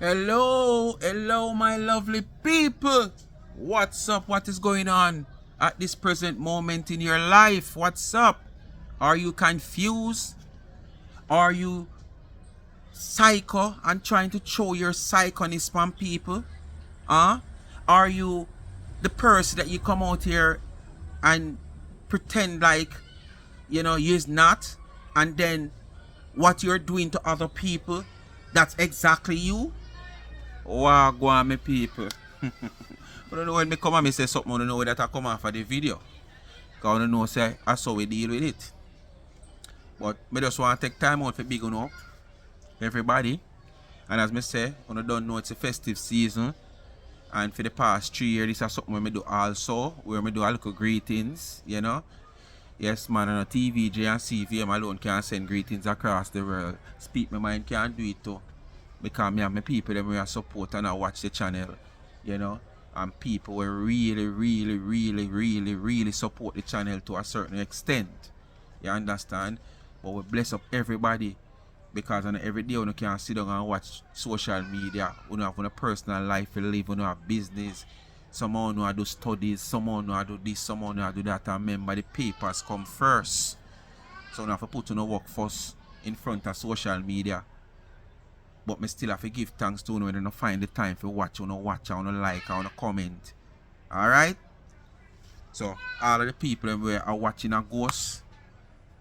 Hello, my lovely people. What's up? What is going on at this present moment in your life? What's up? Are you confused? Are you psycho and trying to show your psychoness on people? Huh? Are you the person that you come out here and pretend like you're not, and then what you're doing to other people, that's exactly you? Wow, go on, my people. I don't know when me come and me say something, I don't know that I come off of the video. Because I don't know say I saw we deal with it. But me just want to take time out for big up everybody. And as me say, I don't know it's a festive season. And for the past 3 years, this is something we do also, where we do a little greetings, Yes, man, on a TVJ and CVM alone can send greetings across the world. Speak My Mind can do it too. Because me and my people them we are support and I watch the channel, and people will really support the channel to a certain extent. You understand? But we bless up everybody, because on every day you can sit down and watch social media. You have a personal life to live, you have business. Someone who do studies, someone who do this, someone who do that, and remember the papers come first. So you have to put on work first in front of social media. But me still have to give thanks to you when you find the time for watch, watch, like, comment. Alright? So all of the people who are watching a ghost,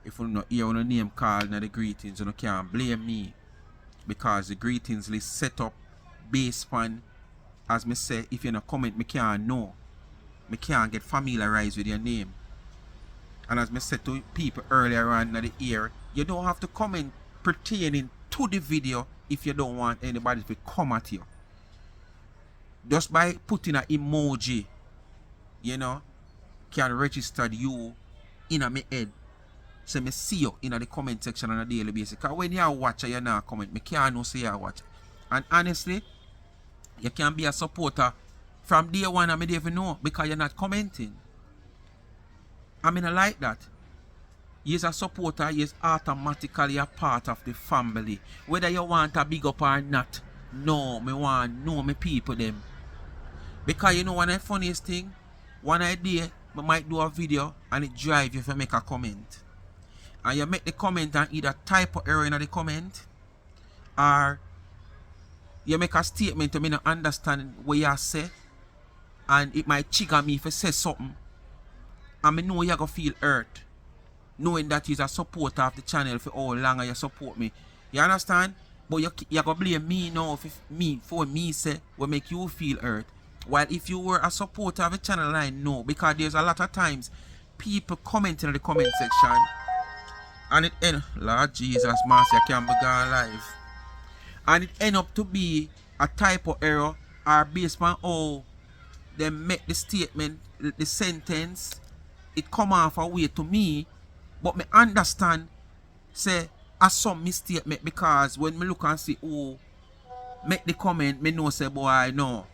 if you don't hear your name called in the greetings, you can't blame me. Because the greetings list set up based on, as me say, if you don't comment, me can't know. Me can't get familiarized with your name. And as me said to people earlier on in the year, you don't have to comment pertaining to the video if you don't want anybody to come at you. Just by putting an emoji, can register you in my head. So me see you in the comment section on a daily basis. Because when you watch, you not comment. Me can't know say you watch. And honestly, you can be a supporter from day one and me don't even know, because you're not commenting. I mean, I like that. You're a supporter, you're automatically a part of the family. Whether you want a big up or not, no, me want know my people them. Because you know one of the funniest thing, one idea, I might do a video and it drive you to make a comment. And you make the comment and either type or error in the comment, or you make a statement to me not understand what you say, and it might trigger me if you say something, and I know you're going to feel hurt, knowing that you're a supporter of the channel for how long you support me. You understand? But you're going to blame me now for me say what make you feel hurt. While if you were a supporter of the channel, I know, because there's a lot of times people comment in the comment section and it end, Lord Jesus, Master, I can't be gone live. And it end up to be a typo error, or based on how they make the statement, the sentence, it come off a way to me. But me understand, say, a some mistake make, because when me look and see who make the comment, me know say, boy, I know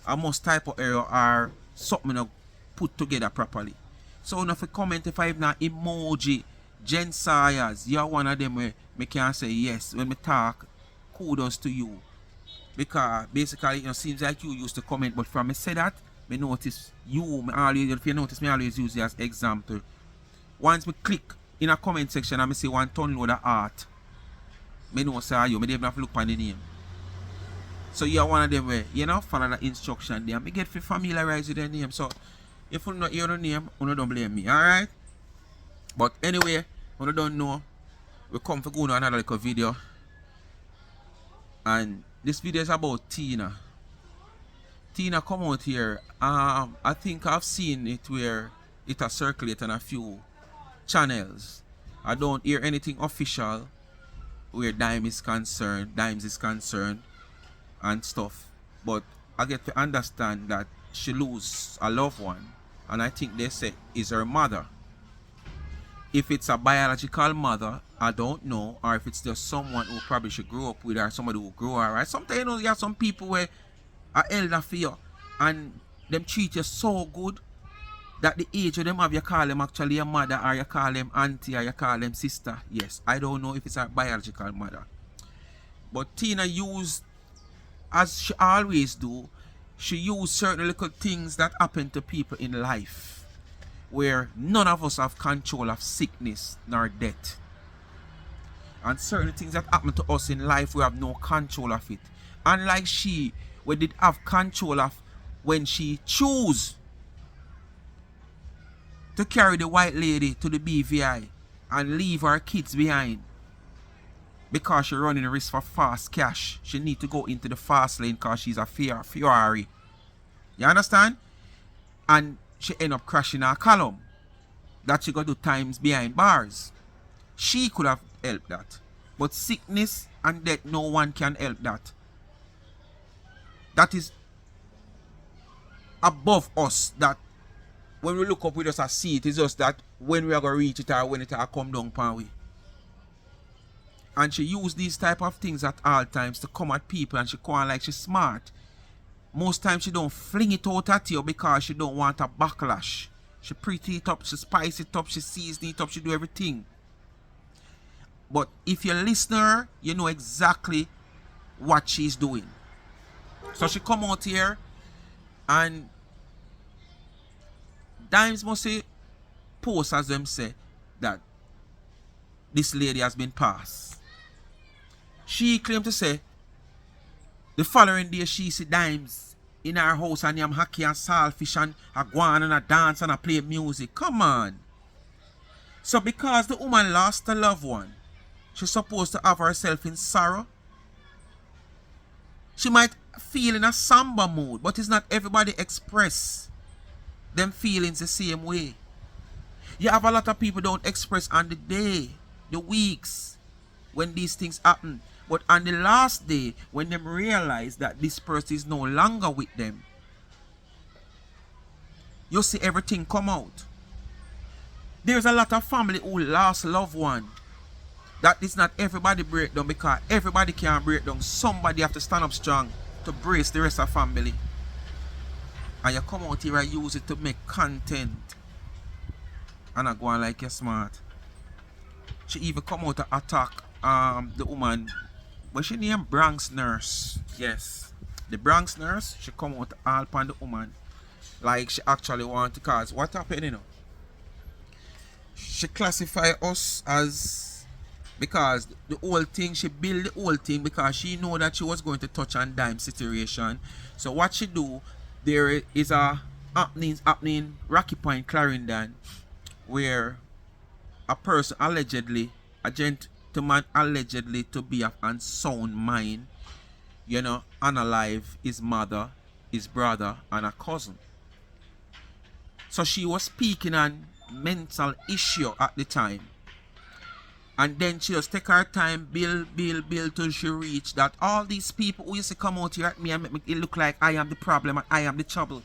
I must typo error or something not put together properly. So if you comment, if I have an emoji, Jen Sayers, you're one of them where me can say yes when me talk. Kudos to you, because basically it seems like you used to comment, but from me say that, me notice you, if you notice me always use you as example. Once me click in a comment section and me see one ton load of art, me know say you, me don't even have to look on the name. So you're one of them where follow the instruction there, me get familiarized with the name. So if you don't hear the name, you don't blame me, alright? But anyway, you don't know, we come for go to another little video. And this video is about Tina. Tina come out here. I think I've seen it where it has circulated on a few channels. I don't hear anything official where Dimes is concerned and stuff. But I get to understand that she lose a loved one, and I think they say is her mother. If it's a biological mother, I don't know, or if it's just someone who probably should grow up with her, somebody who grew her, right? Sometimes you have some people where are elder for you and them treat you so good that the age of them have, you call them actually a mother, or you call them auntie, or you call them sister. Yes, I don't know if it's a biological mother. But Tina used as she always do, she use certain little things that happen to people in life where none of us have control of sickness nor death. And certain things that happen to us in life, we have no control of it. Unlike she, we did have control of when she choose to carry the white lady to the BVI and leave her kids behind because she's running a risk for fast cash. She need to go into the fast lane because she's a Ferrari. You understand? And she end up crashing her column that she got to times behind bars. She could have helped that. But sickness and death, no one can help that. That is above us. That when we look up, we just see it. It's just that when we are going to reach it or when it will come down upon we. And she used these type of things at all times to come at people, and she come on like she's smart. Most times she don't fling it out at you because she don't want a backlash. She pretty it up, she spice it up, she season it up, she do everything. But if you're a listener, you know exactly what she's doing. So she come out here and Dimes must say post as them say that this lady has been passed. She claimed to say the following day she see Dimes in her house and I'm hockey and saltfish and a go on and a dance and a play music. Come on. So because the woman lost a loved one, she's supposed to have herself in sorrow. She might feel in a somber mood, but it's not everybody express them feelings the same way. You have a lot of people don't express on the day, the weeks when these things happen. But on the last day, when them realize that this person is no longer with them, you see everything come out. There's a lot of family who lost loved one. That is not everybody break down, because everybody can't break down. Somebody have to stand up strong to brace the rest of the family. And you come out here and use it to make content. And I go on like you're smart. She even come out to attack the woman. But she named Bronx Nurse. Yes. The Bronx Nurse, she come out to all upon the woman. Like she actually want to cause. What happened, you know? She classify us as, because the whole thing, she built the whole thing because she know that she was going to touch on Dime situation. So what she do, there is a happening Rocky Point, Clarendon, where a person allegedly, a gentleman allegedly to be of unsound mind, you know, unalive his mother, his brother, and a cousin. So she was speaking on mental issue at the time. And then she just take her time, build till she reach that all these people who used to come out here at me and make it look like I am the problem and I am the trouble.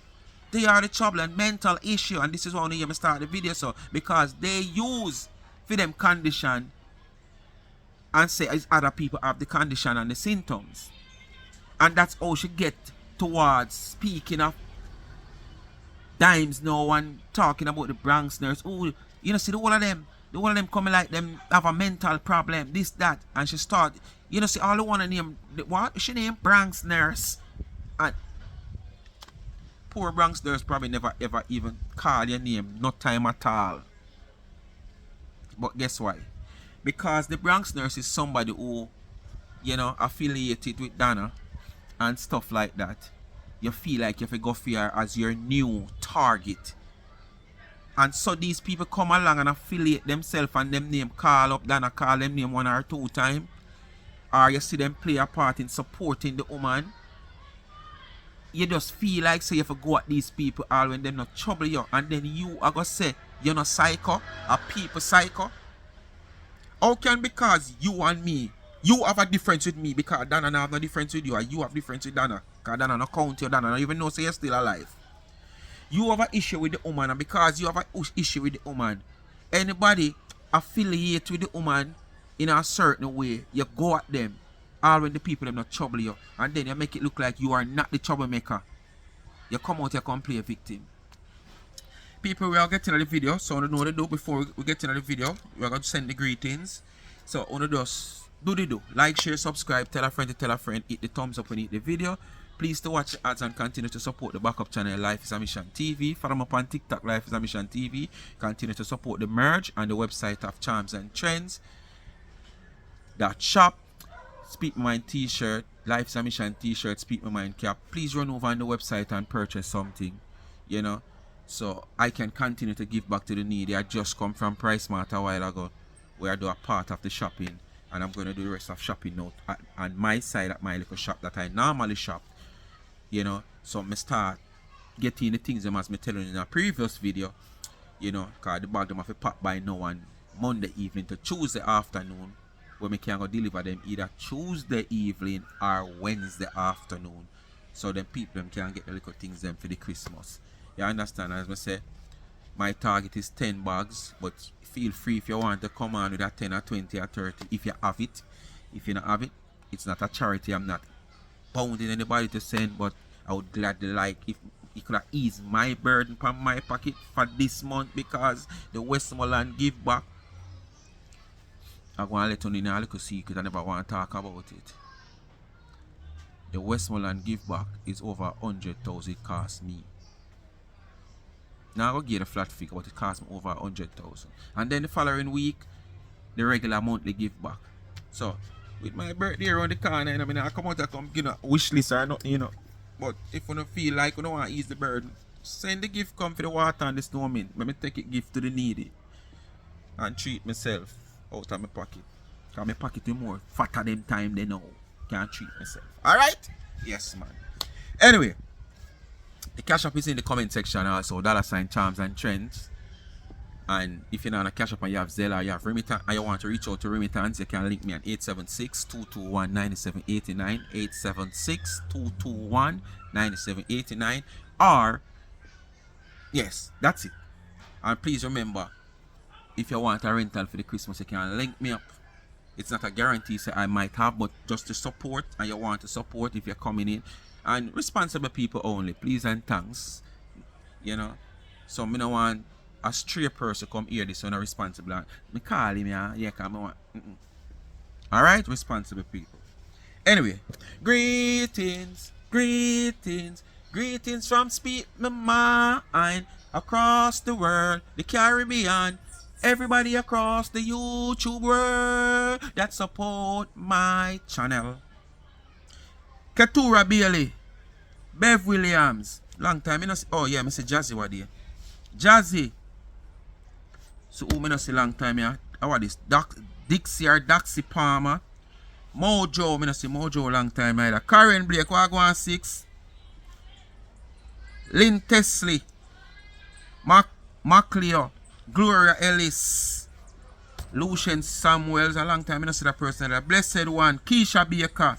They are the trouble and mental issue. And this is why I want to start the video, so because they use for them condition and say it's other people have the condition and the symptoms. And that's how she get towards speaking of Dimes now and talking about the Bronx Nurse. Oh, you know, see the whole of them coming like them have a mental problem, this, that. And she start, you know, see all the one of name, what? She named Bronx Nurse. And poor Bronx Nurse probably never ever even call your name, no time at all. But guess why? Because the Bronx Nurse is somebody who, you know, affiliated with Donna and stuff like that. You feel like you have to go for her as your new target. And so these people come along and affiliate themselves and them name call up Donna, call them name 1 or 2 times. Or you see them play a part in supporting the woman. You just feel like say you have to go at these people all when them not trouble you. And then you are going to say you're not psycho, a people psycho. How can, because you and me, you have a difference with me because Donna have no difference with you, or you have difference with Donna because Donna no count you, Donna don't even know say you're still alive. You have an issue with the woman, and because you have an issue with the woman, anybody affiliate with the woman in a certain way, you go at them all when the people them not trouble you, and then you make it look like you are not the troublemaker. You come out here come play a victim. People, we are getting to the video, so I don't know what to do before we get into the video. We are going to send the greetings. So I want to just do. Like, share, subscribe, tell a friend to tell a friend, hit the thumbs up when you hit the video. Please to watch the ads and continue to support the backup channel Life is a Mission TV. Follow me up on TikTok, Life is a Mission TV. Continue to support the merge and the website of Charms and Trends. That shop, Speak My Mind t-shirt, Life is a Mission t-shirt, Speak My Mind cap. Please run over on the website and purchase something, you know, so I can continue to give back to the needy. I just come from Price Mart a while ago, where I do a part of the shopping, and I'm going to do the rest of shopping now on my side at my little shop that I normally shop, you know. So I start getting the things them as me telling in a previous video, you know, because the bag them have to pop by now on Monday evening to Tuesday afternoon, where me can go deliver them either Tuesday evening or Wednesday afternoon, so then people them can get the little things them for the Christmas. You understand? As I say, my target is 10 bags, but feel free if you want to come on with a 10 or 20 or 30 if you have it. If you don't have it, it's not a charity. I'm not bounding anybody to send, but I would gladly like if it could have eased my burden from my pocket for this month, because the Westmoreland give back, I'm going to let you know a little secret. I never want to talk about it. The Westmoreland give back is over 100,000 it cost me. Now I will get a flat figure, but it cost me over 100,000. And then the following week, the regular monthly give back. So with my birthday around the corner, I mean, I come out and come, you know, wish list or nothing, you know. But if you don't feel like you don't want to ease the burden, send the gift come for the water and the snowman. Let me take it gift to the needy and treat myself out of my pocket. Because my pocket is more fatter them time they know. Can't treat myself. Alright? Yes, man. Anyway, the cash app is in the comment section also. $ Charms and Trends. And if you're not on a cash app and you have Zelle or you have Remittance and you want to reach out to Remittance, you can link me at 876-221-9789. 876-221-9789. Or, yes, that's it. And please remember, if you want a rental for the Christmas, you can link me up. It's not a guarantee, so I might have, but just to support, and you want to support if you're coming in. And responsible people only, please and thanks. You know, so me no want a stray person come hear this on a responsible. Me call him, yeah, come on. Alright, responsible people. Anyway, greetings, greetings, greetings from Speak My Mind across the world, the Caribbean. Everybody across the YouTube world that support my channel. Keturah Bailey, Bev Williams, long time I know see, oh yeah, I say Jazzy what there. Jazzy. So who I know see long time yeah? How are this? Dixie or Daxi Palmer. Mojo, I know see Mojo long time either. Karen Blake, what go on 6. Lynn Tesley. Macleo. Gloria Ellis, Lucian Samuels, a long time I don't see that person. The Blessed One, Keisha Baker,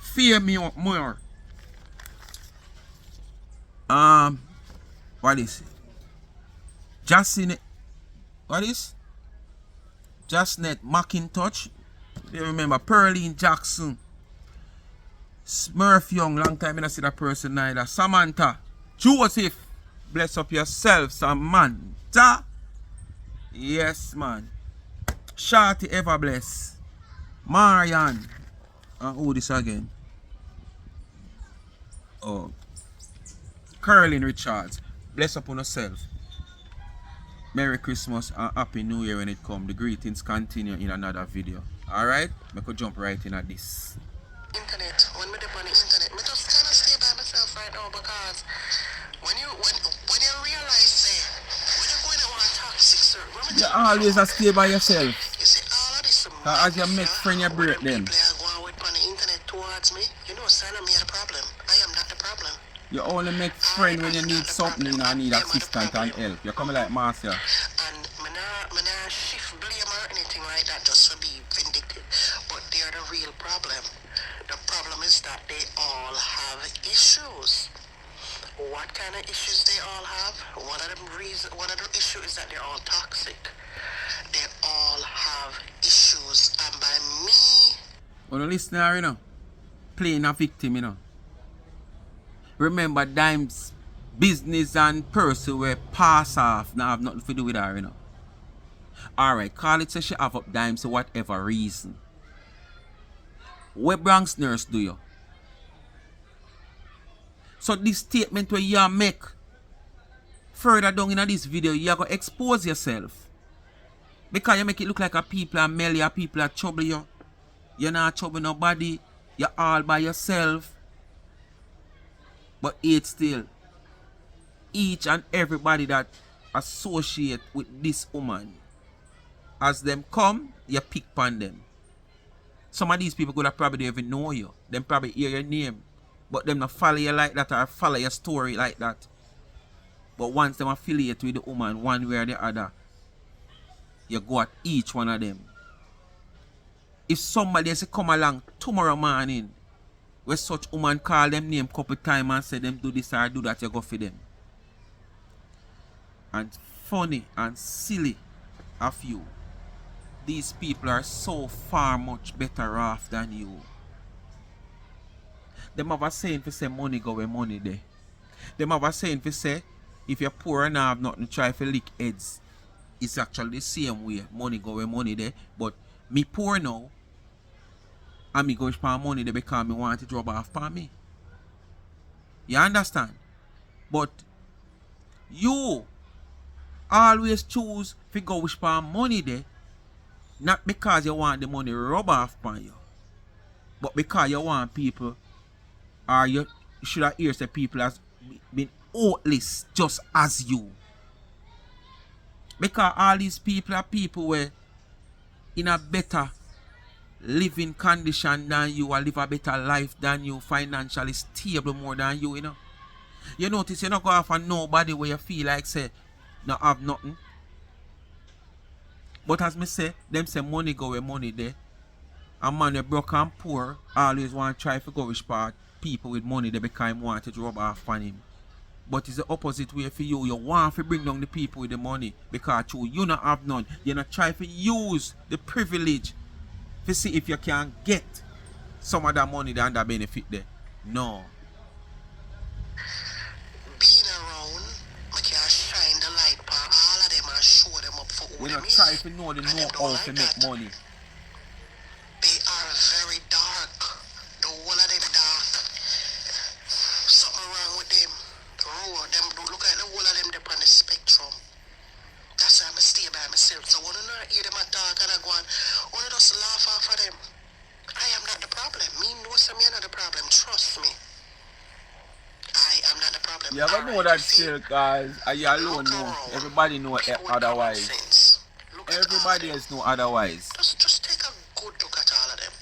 Fear More. What is it? Justin, what is? Justnet McIntosh. You remember Pearline Jackson, Smurf Young, long time I don't see that person either. Samantha, Joseph, bless up yourself, Samantha. Yes, man. Shorty Ever Bless. Marian. Who this again? Oh. Curlin Richards. Bless up on yourself. Merry Christmas and Happy New Year when it comes. The greetings continue in another video. Alright? I could jump right in at this. Internet. When me on the internet, me just kind of stay by myself right now, because when you realize when you're going to want toxic circle, you always stay by yourself. You see all of this as you make friend you break them. People are going on the internet towards me. You know, son of me are the problem. I am not the problem. You only make friend when you need something and need assistance and help. You're coming like Marcia. And me not shift blame or anything like that just to be vindictive. But they're the real problem. The problem is that they all have issues. What kind of issues they all have? One of the issues is that they're all toxic. They all have issues, and by me. Well, listener, you know, playing a victim, you know. Remember, Dime's business and person were pass off. Now have nothing to do with her, you know. Alright, call it so she have up Dime for whatever reason. What Bronx nurse do you? So this statement where you make further down in this video, you go expose yourself. Because you make it look like a people are melly, a people are trouble you. You're not trouble nobody. You're all by yourself. But it's still each and everybody that associate with this woman, as them come, you pick on them. Some of these people could have probably don't even know you. Them probably hear your name. But them not follow you like that or follow your story like that. But once them affiliate with the woman one way or the other, you go at each one of them. If somebody else come along tomorrow morning, where such woman call them name couple times and say them do this or do that, you go for them. And funny and silly of you. These people are so far much better off than you. Them have a saying for say money go where money there. Them have a saying for say if you're poor and have nothing, try to lick heads. It's actually the same way. Money go where money there. But me poor now, and me go spend money there because me want it rub off on me. You understand? But you always choose to go spend money there, not because you want the money rub off on you, but because you want people, or you should have heard that people has been hopeless just as you. Because all these people are people where in a better living condition than you, or live a better life than you, financially stable more than you, you know. You notice you not go off on nobody where you feel like say not have nothing. But as me say, them say money go where money there. A man who broke and poor always want to try to go with part people with money there because he want to rub off on him. But it's the opposite way for you. You want to bring down the people with the money because you not have none. You not try to use the privilege to see if you can get some of that money and that benefit there. No. Being around, I can shine the light for all of them and show them up for who We them not is. try to know the And them know don't how to like make that. money. They are very dark. The whole of them dark. Something wrong with them. Raw. Them don't look like the whole of them dep on the spectrum. That's why I stay by myself. So when I not hear them talk and I go on, when I just laugh off of them. I am not the problem. Me know some you're not the problem. Trust me. I am not the problem. You ever know that still, guys? Are you alone? No. Everybody know otherwise. Everybody else know otherwise. Just take a good look at all of them.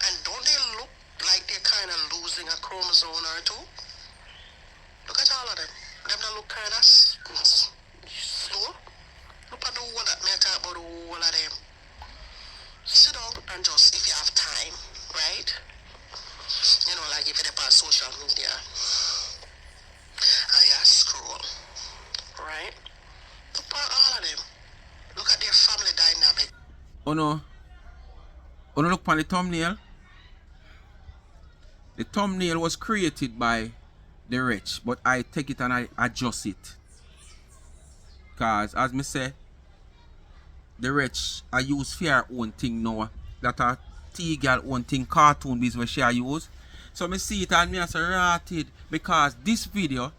And don't they look like they're kind of losing a chromosome or two? Look at all of them. Them don't look kind of slow. Look at the whole of me. I talk about the whole of them. Sit down and just, if you have time, right? You know, like if you're on social media and you scroll, right? Look at all of them. Look at their family dynamic. Oh no. Oh no, look on the thumbnail. The thumbnail was created by the rich, but I take it and I adjust it. Cause as me say, the rich I use for her own thing now. That a T-girl own thing, cartoon business where she I use. So me see it and me as a rated because this video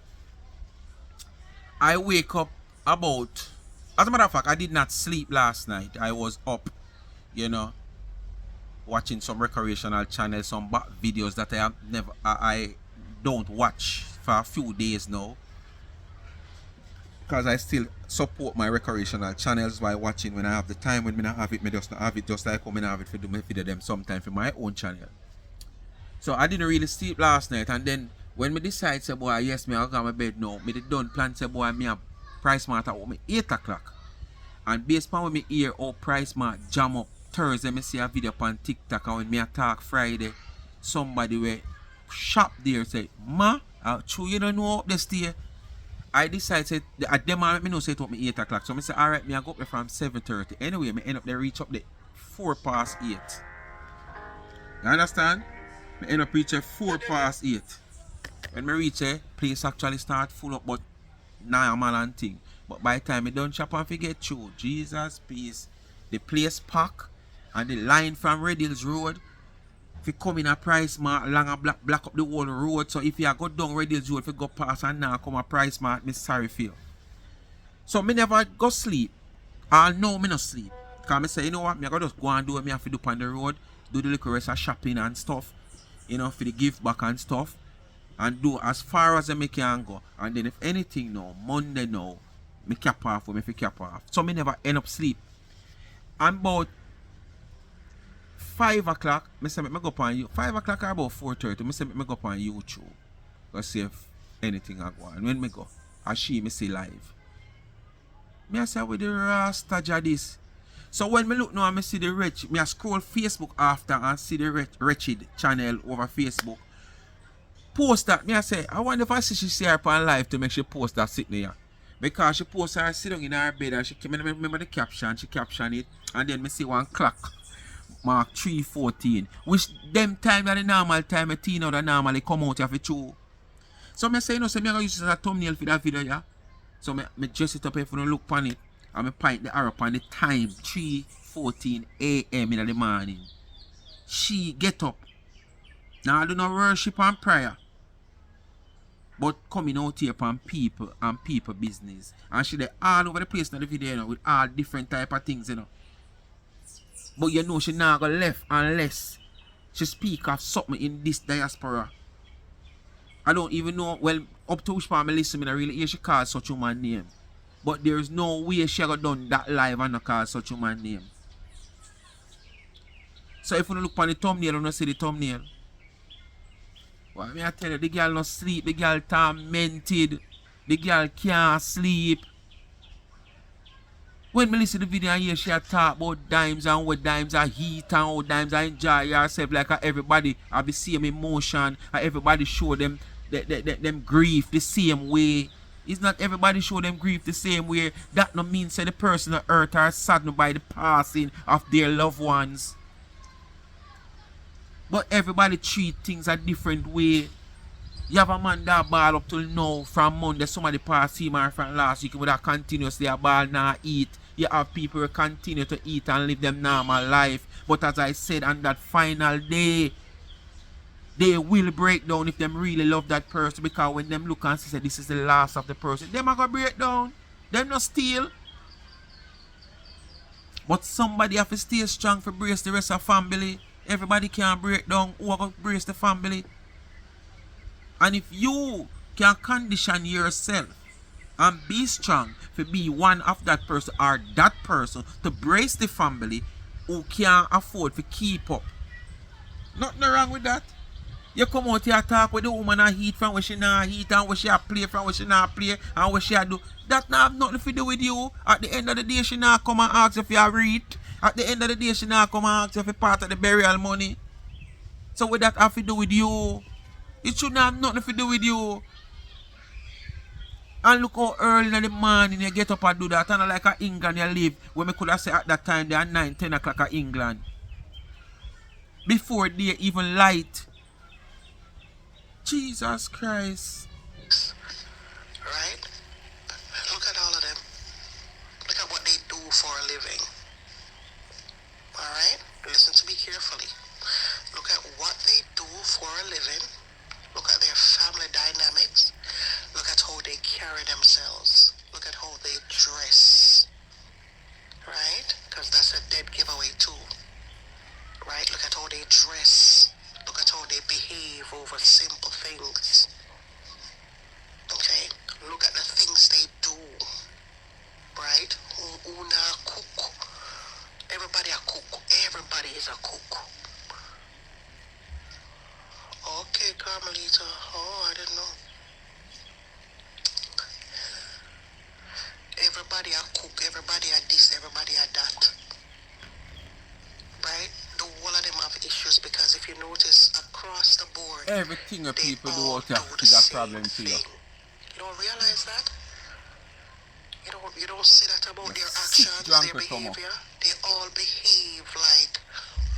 I wake up about, as a matter of fact, I did not sleep last night. I was up, you know, watching some recreational channels, some back videos that I have never I don't watch for a few days now. Because I still support my recreational channels by watching when I have the time. When I not have it, I just not have it, just like when I have it for do my video them sometime for my own channel. So I didn't really sleep last night, and then when me decide say boy yes me I'll go to my bed now, me did done plan say boy me a price mart at me 8 o'clock. And based on when me hear how price mart jam up Thursday, me see a video on TikTok, and when me attack Friday, somebody where shop there say, ma, true you don't know up this day. I decided at them I know say it up me 8 o'clock. So I say alright, me I go up there from 7:30. Anyway, me end up there reach up there 8:04. You understand? Me end up reach there 8:04. When me reach there, place actually start full up, but now I'm and thing. But by the time I done shop and forget through, Jesus peace, the place pack and the line from Red Hills Road If you come in a Price Mart, long and black up the whole road. So if you go down Radius Road, if you go past and now come a Price Mart, me sorry for you. So me never go sleep. All no, me no sleep. Because I say, you know what, me I go just go and do what me have to do on the road, do the little rest of shopping and stuff, you know, for the gift back and stuff, and do as far as I can go. And then if anything now, Monday now, me cap off or me fi cap off. So me never end up sleep. And about 5 o'clock, me say me go up on you. 5 o'clock or about 4:30, me say me go up on YouTube. Go see if anything I go. And when me go, I see me see live. Me I say with the Rasta this. So when me look now and me see the wretch, me I scroll Facebook after and see the wretched channel over Facebook. Post that, me I say, I wonder if I see she her on live to make she post that sitting there. Because she post her sitting in her bed and she remember the caption, she caption it, and then me see one clock mark 3:14. Which them time that the normal time a teen out that normally come out of the show. So me say, you know, so me gonna use it as a thumbnail for that video, yeah. So me dress it up if you don't look on it. And me point the arrow on the time 3:14 a.m. in the morning. She get up. Now I do not worship and prayer. But coming out here upon people and people business. And she there all over the place in the video, you know, with all different type of things, you know. But you know she not go left unless she speak of something in this diaspora. I don't even know, well, up to which part I listen, I don't really hear she call such a man name. But there is no way she ever done that live and not call such a man name. So if you look on the thumbnail, you don't see the thumbnail. Well, I tell you, the girl no sleep, the girl tormented, the girl can't sleep. When I listen to the video and hear she talk about dimes and what dimes are heat and how dimes are enjoy herself like everybody have the same emotion and everybody show them them grief the same way. It's not everybody show them grief the same way. That no means that the person that hurt or saddened by the passing of their loved ones. But everybody treat things a different way. You have a man that ball up till now from Monday, somebody pass him or from last week with a continuously a ball now eat. You have people who continue to eat and live them normal life. But as I said, on that final day, they will break down if them really love that person, because when them look and say this is the last of the person, them are gonna break down. Them not steal. But somebody have to stay strong for brace the rest of family. Everybody can break down. Who are gonna brace the family? And if you can condition yourself and be strong to be one of that person or that person to brace the family who can't afford to keep up, nothing wrong with that. You come out here talk with the woman and heat from where she not heat and where she play from where she not play and where she do. That not have nothing to do with you. At the end of the day, she not come and ask if you are read. At the end of the day, she not come and ask if you part of the burial money. So what that have to do with you? It should not have nothing to do with you. And look how early in the morning you get up and do that. And like a England you live, when we could have said at that time they are 9, 10 o'clock at England. Before they even light. Jesus Christ. Right? Look at all of them. Look at what they do for a living. Alright? Listen to me carefully. Look at what they do for a living. Look at their family dynamics. Look at how they carry themselves. Look at how they dress. Right? Because that's a dead giveaway too. Right? Look at how they dress. Look at how they behave over simple things. Okay? Look at the things they do. Right? Who now cook. Everybody a cook. Everybody is a cook. Okay, Carmelita. Oh, I didn't know. Everybody a cook. Everybody a this. Everybody a that. Right? The whole of them have issues because if you notice across the board, Everything that people do out here the is a same problem to you. thing. You don't realize that? You don't see that about their actions, their behavior. They all behave like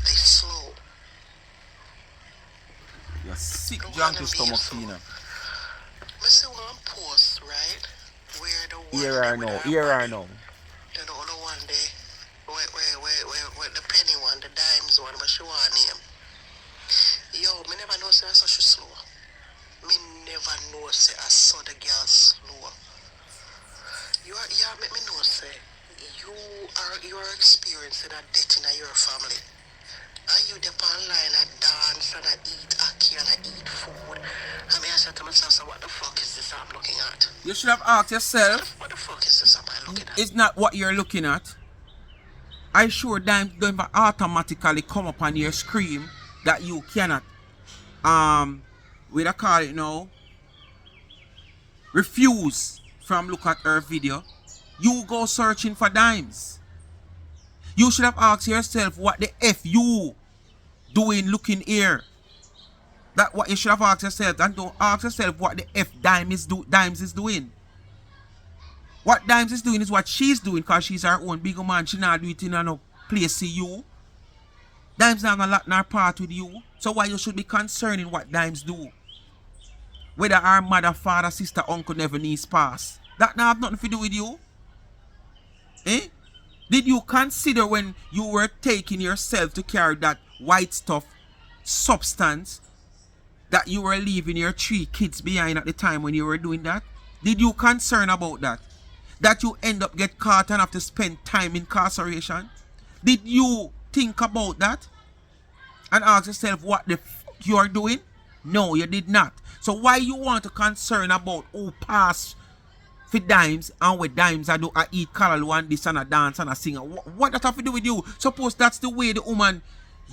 they slow. You're sick junkie stomach cleaner. I see one post, right? Where the one Here I know. The other one there, where the penny one, the dimes one, but she want name. Yo, me never know say I saw she slow. Me never know say I saw the girl slow. Make me know say you're experiencing a death in your family. And you dep online and dance and I eat ackee and I eat food. I mean I said to myself, so what the fuck is this I'm looking at? You should have asked yourself, What the fuck is this am I looking at? it's not what you're looking at. I sure Dimes don't automatically come up on your screen that you cannot what I call it now, refuse from look at her video. You go searching for Dimes. You should have asked yourself what the F you doing looking here. That what you should have asked yourself, and don't ask yourself what the F Dimes is doing. What Dimes is doing is what she's doing because she's her own big man. She not do it in no place to you. Dimes not a lot in her part with you. So why you should be concerned in what Dimes do? Whether our mother, father, sister, uncle, never niece pass. That not have nothing to do with you. Eh? Did you consider when you were taking yourself to carry that white stuff, substance, that you were leaving your 3 kids behind at the time when you were doing that? Did you concern about that? That you end up get caught and have to spend time in incarceration? Did you think about that? And ask yourself what the fuck you are doing? No, you did not. So why you want to concern about who pass for Dimes and with Dimes I do I eat callaloo and this and a dance and a sing? What that have to do with you? Suppose that's the way the woman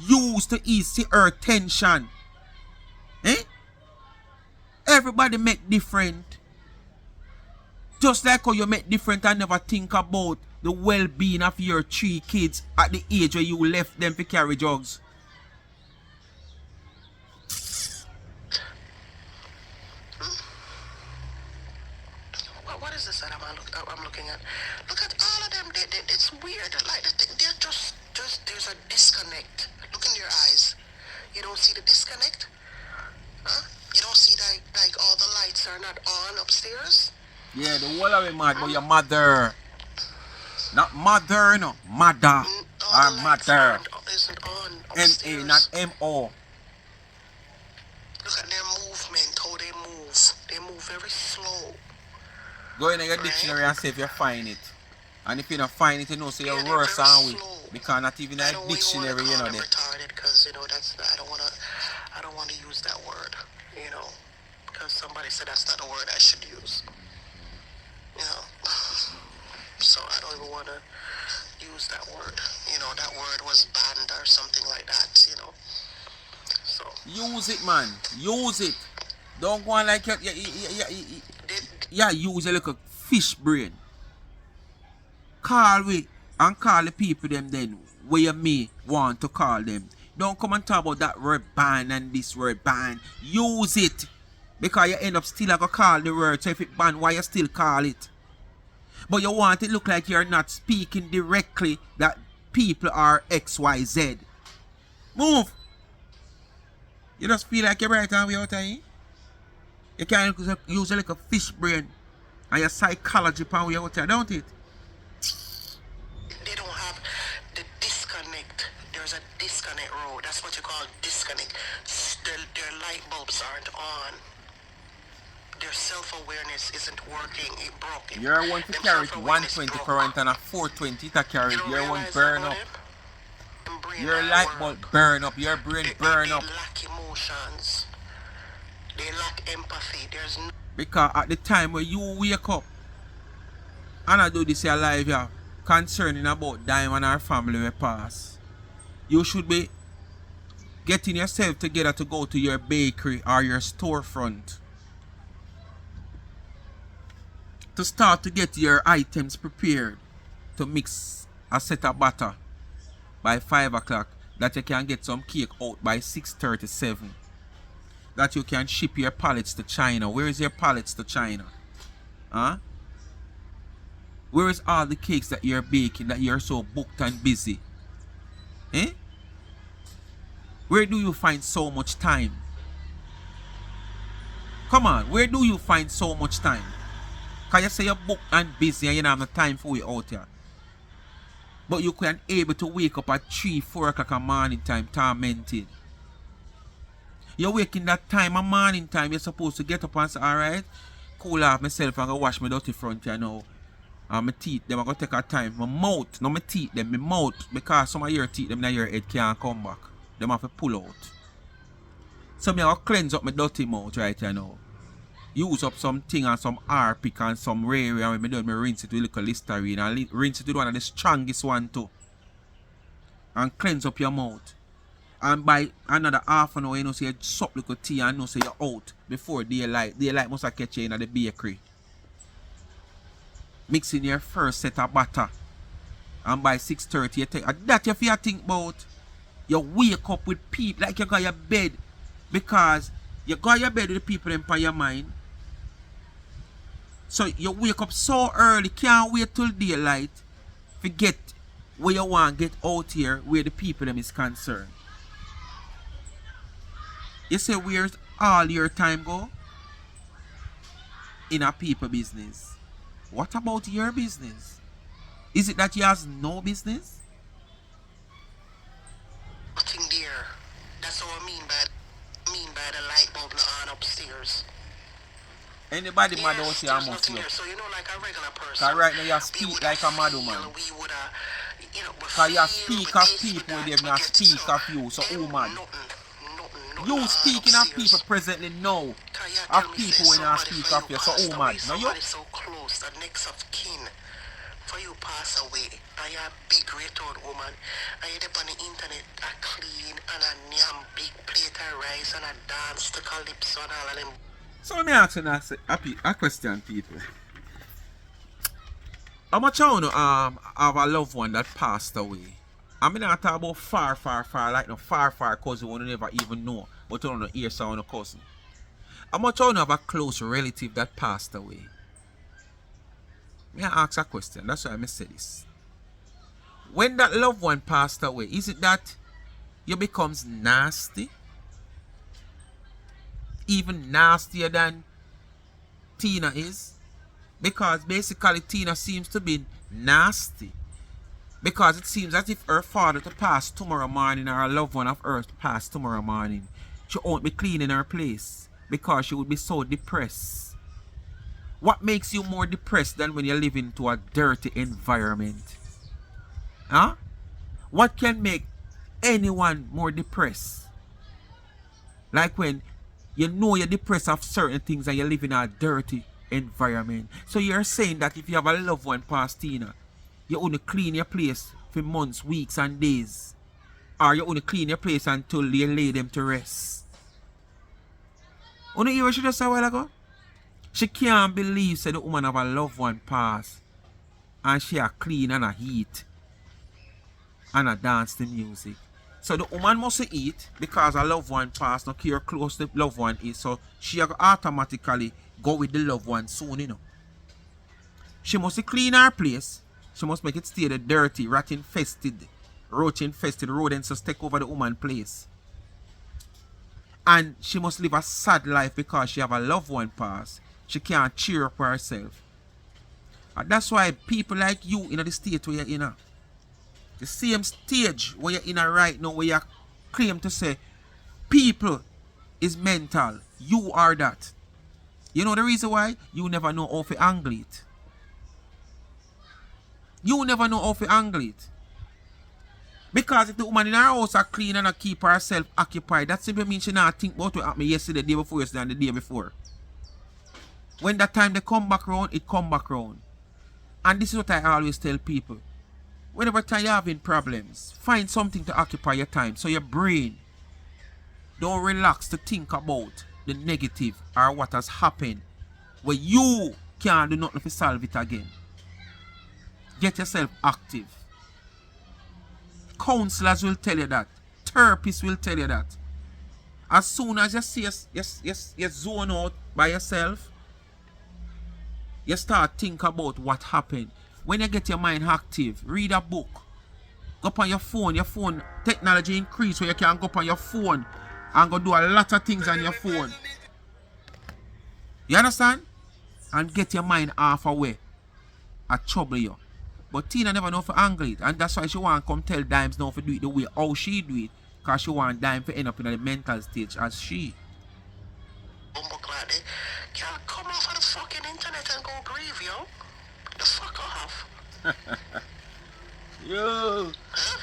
used to ease her tension. Eh? Everybody make different. Just like how you make different and never think about the well-being of your 3 kids at the age where you left them to carry drugs. What is this that I'm looking at? Look at all of them. It's weird. Like they're just there's a disconnect. Look in your eyes. You don't see the disconnect? Huh? You don't see like all the lights are not on upstairs? Yeah, the whole of it mad, but your mother. Not mother, no. Mother. Our mother. Isn't on M-A, upstairs. not M-O. Look at their movement, how they move. They move very slow. Go in your dictionary and see if you find it. And if you don't find it, you know, say you're worse than we. Because not even a dictionary, you know, there. Retarded, because you know I don't want to use that word, you know, because somebody said that's not a word I should use, you know. So I don't even want to use that word. You know, that word was banned or something like that, you know. So use it, man. Use it. Don't go on like yeah, use a little fish brain. Call we and call the people them then where you may want to call them. Don't come and talk about that word ban and this word ban. Use it. Because you end up still like a call the word. So if it ban, why you still call it? But you want it look like you're not speaking directly that people are XYZ. Move. You just feel like you're right on way out of here. You can use a little fish brain and your psychology pan way out there, don't it? They don't have the disconnect. There's a disconnect road. That's what you call disconnect. Their light bulbs aren't on. Their self-awareness isn't working. It broke. You're one to carry 120 current and a 420 to carry. You're one burn up. Your light bulb burn up. Your brain burn up. They lack emotions. They lack empathy. There's no... Because at the time when you wake up and I do this here live here, concerning about Dime and our family we pass, you should be getting yourself together to go to your bakery or your storefront to start to get your items prepared to mix a set of butter by 5 o'clock, that you can get some cake out by 6:37, that you can ship your pallets to China. Where is your pallets to China? Huh? Where is all the cakes that you're baking that you're so booked and busy? Eh? Where do you find so much time? Come on, where do you find so much time? Because you say you're booked and busy and you don't have no time for it out here. But you can able to wake up at 3, 4 o'clock in the morning time tormented. You're waking that time, a morning time, you're supposed to get up and say, alright, cool off myself and go wash my dirty front here now. And my teeth, them are going to take a time. My mouth, not my teeth, them, my mouth, because some of your teeth, them in your head can't come back. Them have to pull out. So me have to cleanse up my dirty mouth right here now. Use up something and some Harpic and some Ray and when me do, me rinse it with a little Listerine and rinse it with one of the strongest one too. And cleanse up your mouth. And by another half an hour, you know, say you sup little tea and you know, say you're out before daylight. Daylight must have catch you in the bakery. Mixing your first set of butter. And by 6:30, you take that if you think about. You wake up with people like you got your bed. Because you got your bed with the people in your mind. So you wake up so early, can't wait till daylight. Forget where you want to get out here where the people them is concerned. You say where's all your time go? In a people business. What about your business? Is it that you has no business? Nothing there. That's what I mean by the light bulb on upstairs. Anybody mad out here must you. So you know, like a regular person. Cause right now you speak like a mad woman. Cause you speak of people with them not speak of you. So who mad? You speaking of people presently now. Of people when you speak of you. So who mad? No you? So close, the next of kin. For you pass away, and you're a big returned woman, and you're on the internet, a clean and a yam big plate of rice and a dance to calypso and all of them. So let me ask you a question, people. How much I want to have a loved one that passed away? I mean, I talk about far, like no far cousin you never even know, but you don't hear sound of cousin. How much I want to have a close relative that passed away? May I ask a question? That's why I say this. When that loved one passed away, is it that you becomes nasty? Even nastier than Tina is? Because basically Tina seems to be nasty. Because it seems as if her father to pass tomorrow morning or a loved one of hers to pass tomorrow morning, she won't be cleaning her place because she would be so depressed. What makes you more depressed than when you live into a dirty environment? Huh? What can make anyone more depressed? Like when you know you're depressed of certain things and you live in a dirty environment. So you're saying that if you have a loved one past Tina, you only clean your place for months, weeks and days. Or you only clean your place until you lay them to rest. You hear what she just said a while ago? She can't believe that the woman have a loved one pass and she a clean and a heat and a dance the music. So the woman must eat because her loved one pass, not care close the loved one is, so she automatically go with the loved one soon, you know. She must clean her place. She must make it stay the dirty, rat infested, roach infested rodents just take over the woman's place. And she must live a sad life because she have a loved one pass. She can't cheer up herself. And that's why people like you in the state where you're in, the same stage where you're in right now, where you claim to say people is mental, you are that. You know the reason why? You never know how to angle it. You never know how to angle it. Because if the woman in her house are clean and keep herself occupied, that simply means she not think about what happened yesterday, the day before, and the day before. When that time they come back round, it come back round. And this is what I always tell people. Whenever time you're having problems, find something to occupy your time. So your brain don't relax to think about the negative or what has happened where you can't do nothing to solve it again. Get yourself active. Counselors will tell you that. Therapists will tell you that. As soon as you see you zone out by yourself, you start think about what happened. When you get your mind active, read a book. Go up on your phone technology increase where you can go up on your phone and go do a lot of things on your phone. You understand? And get your mind half away. I trouble you. But Tina never know for angle it. And that's why she want to come tell Dimes now to do it the way how she do it. Because she want dime to end up in the mental stage as she. Can't come off of the fucking internet and go grieve, yo. The fuck off. Yo.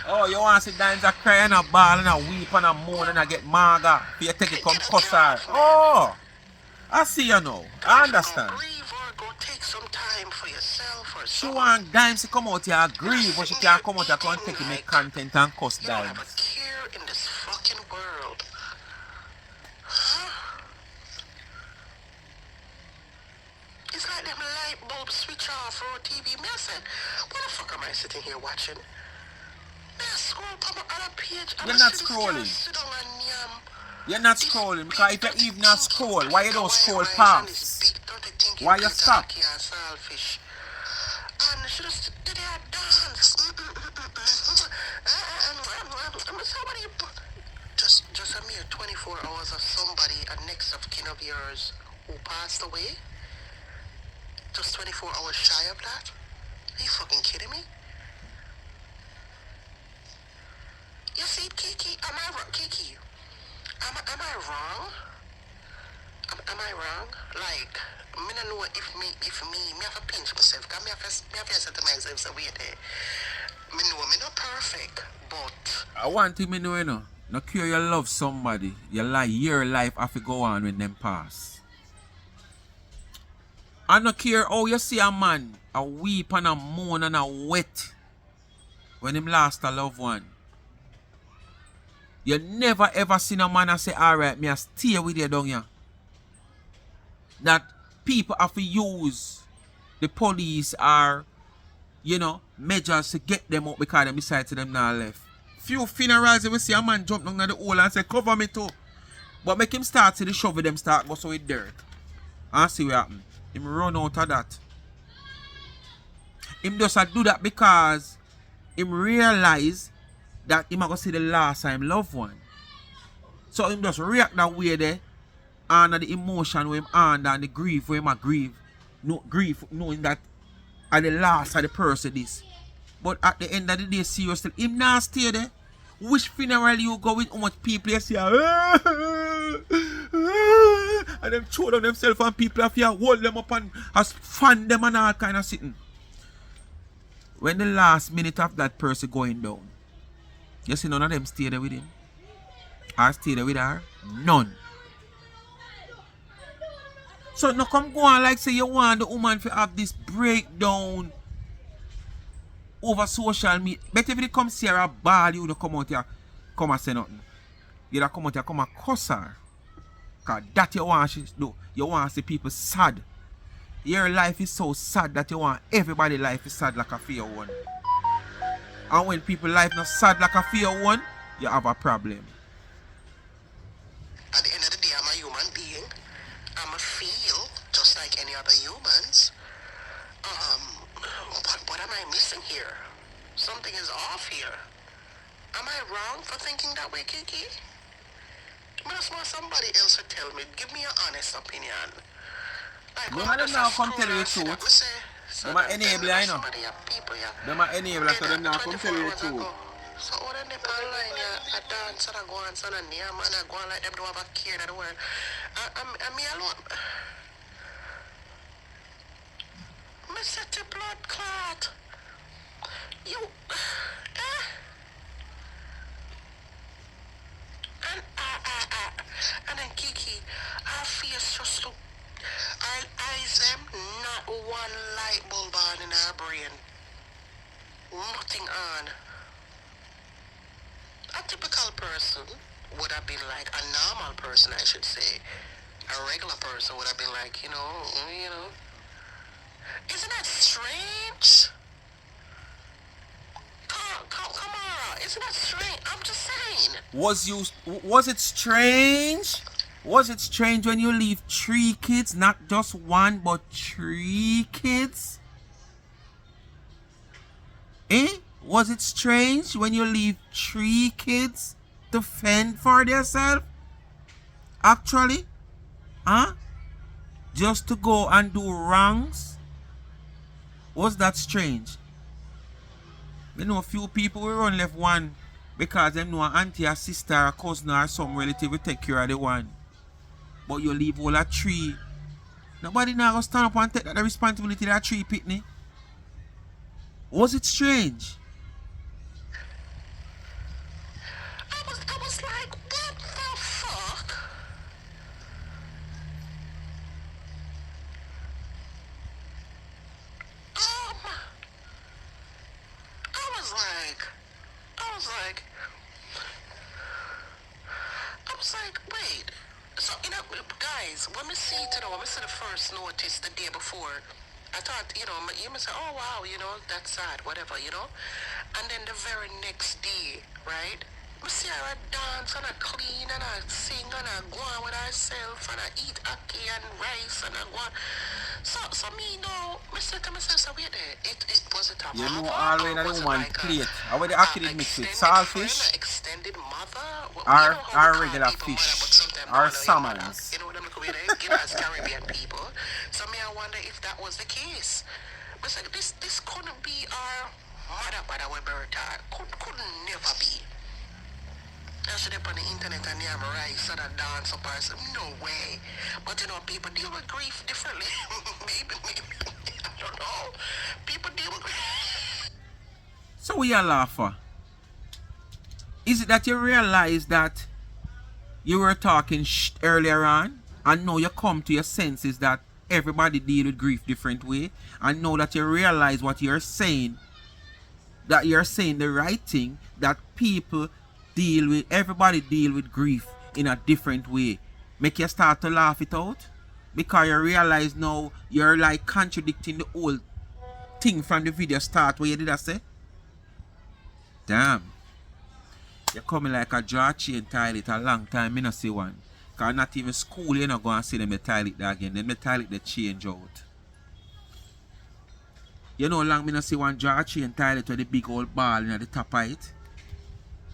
Oh, you want to see dimes a cry and a ball and a weep and a moan and a get maga. For you take it come cuss her. Oh. I see you now. I understand. Go grieve or go take some time for yourself or She something. want dimes to come out here and grieve, but she can't come out here and take it make content and cuss You don't have a dimes. care in this fucking world. Huh? It's like them light bulb switch off for TV. Me I said, what the fuck am I sitting here watching? Me I scroll on my other page. You're not scrolling. Sit down and yam. You're not scrolling because if you even not scroll, why you don't scroll past? Why you stop? Selfish. And she just did her dance. Somebody, just a mere 24 hours of somebody, a next of kin of yours who passed away. Just 24 hours shy of that? Are you fucking kidding me? You see, Kiki, am I wrong? Kiki, am I wrong? Am I wrong? Like, me don't know if me have to pinch myself. Cause me have to say to myself, so wait there. Me know me not perfect, but I want him to know, you know. No care you love somebody, your life have to go on when them pass. I no care how you see a man a weep and a moan and a wet when him lost a loved one. You never ever seen a man and say, alright, me a stay with you down here. That people have to use the police or, you know, measures to get them up because them decide to them now left. Few funerals, you will see a man jump down the hole and say, cover me too. But make him start to the shovel, them start go so with dirt. And see what happen. Him run out of that. Him just do that because him realize that him go see the last time loved one. So him just react that way there. And the emotion with him under and the grief where him a grieve. No grief knowing that at the last of the person this. But at the end of the day, seriously, him not stay there. Which funeral you go with, how much people you see and them throw down themselves and people have to hold them up and fan them and all kind of sitting. When the last minute of that person going down, you see none of them stay there with him? Or stay there with her? None. So now come go on like say you want the woman to have this breakdown over social media. But if it comes here a ball, you don't come out here, come and say nothing. You don't come out here, come and cuss her. Because that you want to do. You want to see people sad. Your life is so sad that you want everybody's life is sad like a fair one. And when people life not sad like a fair one, you have a problem. at the end of the day, I'm a human being. I'm a feel just like any other humans. What am I missing here? Something is off here. Am I wrong for thinking that way, Kiki? I just want somebody else to tell me. Give me an honest opinion. Like, No matter now come tell you the truth. Them are enabler, you know. Them are enabler, so them now come tell you the truth. So all them online, I dance and I go on, son, and yeah, man, I go on like them don't have a care in the world. I'm me alone. Me set the blood clot. You, and then Kiki, our face just look, our eyes them, not one light bulb on in our brain. Nothing on. A typical person would have been like, a normal person I should say, a regular person would have been like, you know. Isn't that strange? Come on, isn't that strange? I'm just saying. Was it strange? Was it strange when you leave 3 kids, not just 1, but 3 kids? Was it strange when you leave 3 kids to fend for themselves? Actually? Just to go and do wrongs? Was that strange? You know, a few people will run left 1 Because them know an auntie, a sister, a cousin, or some relative will take care of the one. But you leave all a tree. Nobody now gonna stand up and take that the responsibility of that tree pitney. Was it strange? I was like, what the fuck? I was like, I was like, I was like, wait. So, you know, guys, when we see it, when we see the first notice the day before, I thought, you know, you must say, oh wow, you know, that's sad, whatever, you know. And then the very next day, right? We see her dance and I clean and I sing and I go on with herself and I eat ackee and rice and I go on. So me know, I said to myself, so wait there, it was it a You know, mother always or the was it woman like plate. How would the ackee did mix with saltfish? extended mother? Well, you or know how we call regular people mother, but fish sometimes or mother, your mother. salmons. You know what I'm looking at? You know, as Caribbean people. So me, I wonder if that was the case. But it's like, this couldn't be our mother by the way, Bertha. Could never be. I should up on the internet and they have rice and a dance up or something. No way. But you know, people deal with grief differently. maybe. I don't know. People deal with grief. So we are laughing. Is it that you realize that you were talking earlier on and now you come to your senses that everybody deal with grief different way, and now that you realize what you're saying, that you're saying the right thing, that everybody deal with grief in a different way, make you start to laugh it out? Because you realize now you're like contradicting the whole thing from the video start where you did I say? Damn. You're coming like a draw chain toilet a long time, I not see one. Because not even school you not going to see them toilet there again. Then the toilet they change out. You know how long I not see one draw chain toilet with the big old ball in the top of it?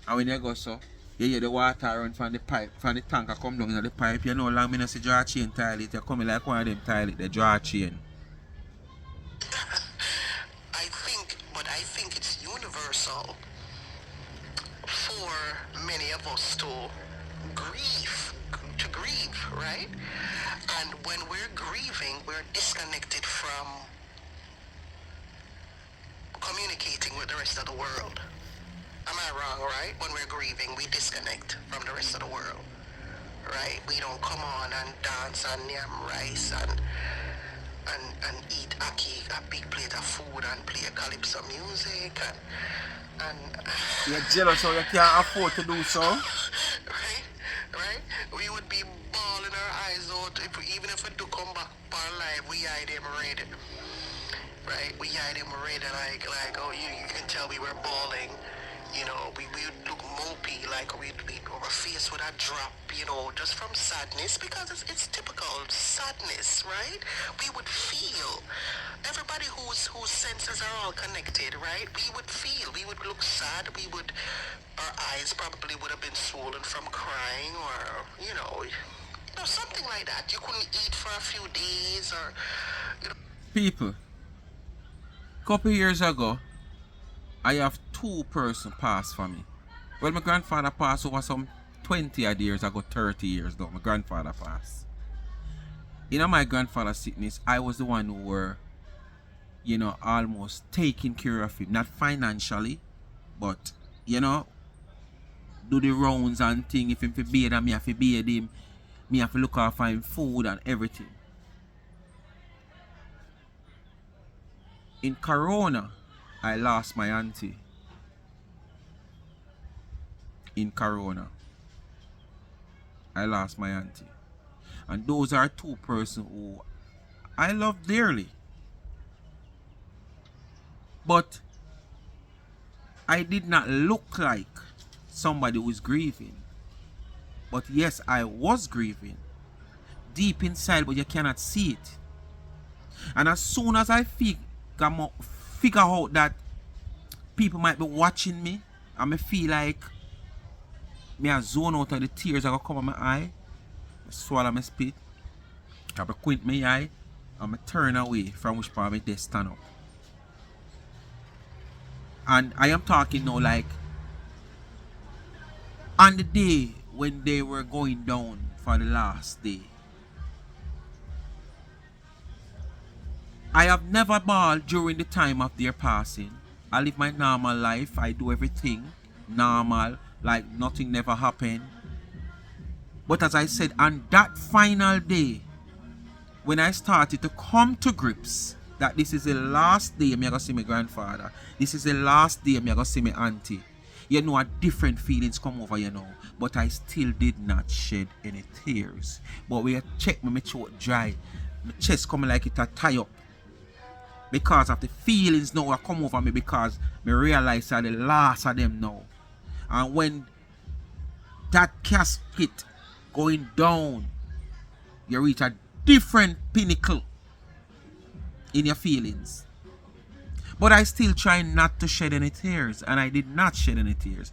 And when you go so, you hear the water run from the pipe, from the tank come down in the pipe. You know how long I not see draw chain toilet. You're coming like one of them toilet, the draw chain. I think it's universal for many of us to grieve, right? And when we're grieving, we're disconnected from communicating with the rest of the world. Am I wrong, right? When we're grieving, we disconnect from the rest of the world, right? We don't come on and dance and yam rice and eat ackee, a big plate of food, and play calypso music and You're jealous so you can't afford to do so? right? We would be bawling our eyes out even if we do come back alive. We hide them red, right? We hide them red like oh you can tell we were bawling. You know, we would look mopey, like our face would have drop, you know, just from sadness, because it's typical sadness, right? We would feel. Everybody whose senses are all connected, right? We would feel. We would look sad. Our eyes probably would have been swollen from crying, or, you know, something like that. You couldn't eat for a few days, or, you know. People, couple years ago, I have two person pass for me. Well, my grandfather passed over some 20 odd years ago, 30 years though. My grandfather passed. In my grandfather's sickness, I was the one who were, you know, almost taking care of him. Not financially, but, you know, do the rounds and thing. If him fi bathe him, me have to bathe him. Me have to look after him food and everything. In Corona, I lost my auntie. In Corona, I lost my auntie. And those are two persons who I love dearly. But I did not look like somebody who is grieving. But yes, I was grieving. Deep inside, but you cannot see it. And as soon as I figure out that people might be watching me, and I feel like me a zone out of the tears that come on my eye, I swallow my spit, I quint my eye, and I turn away from which part of my stand up. And I am talking now like On the day when they were going down for the last day, I have never bawled during the time of their passing. I live my normal life. I do everything normal, like nothing never happened. But as I said, on that final day, when I started to come to grips that this is the last day I'm going to see my grandfather, this is the last day I'm going to see my auntie, you know, a different feelings come over, you know. But I still did not shed any tears. But when I check my throat dry, my chest coming like it a tie up. Because of the feelings now that come over me, because I realize that the last of them now. And when that casket going down, you reach a different pinnacle in your feelings. But I still try not to shed any tears, and I did not shed any tears.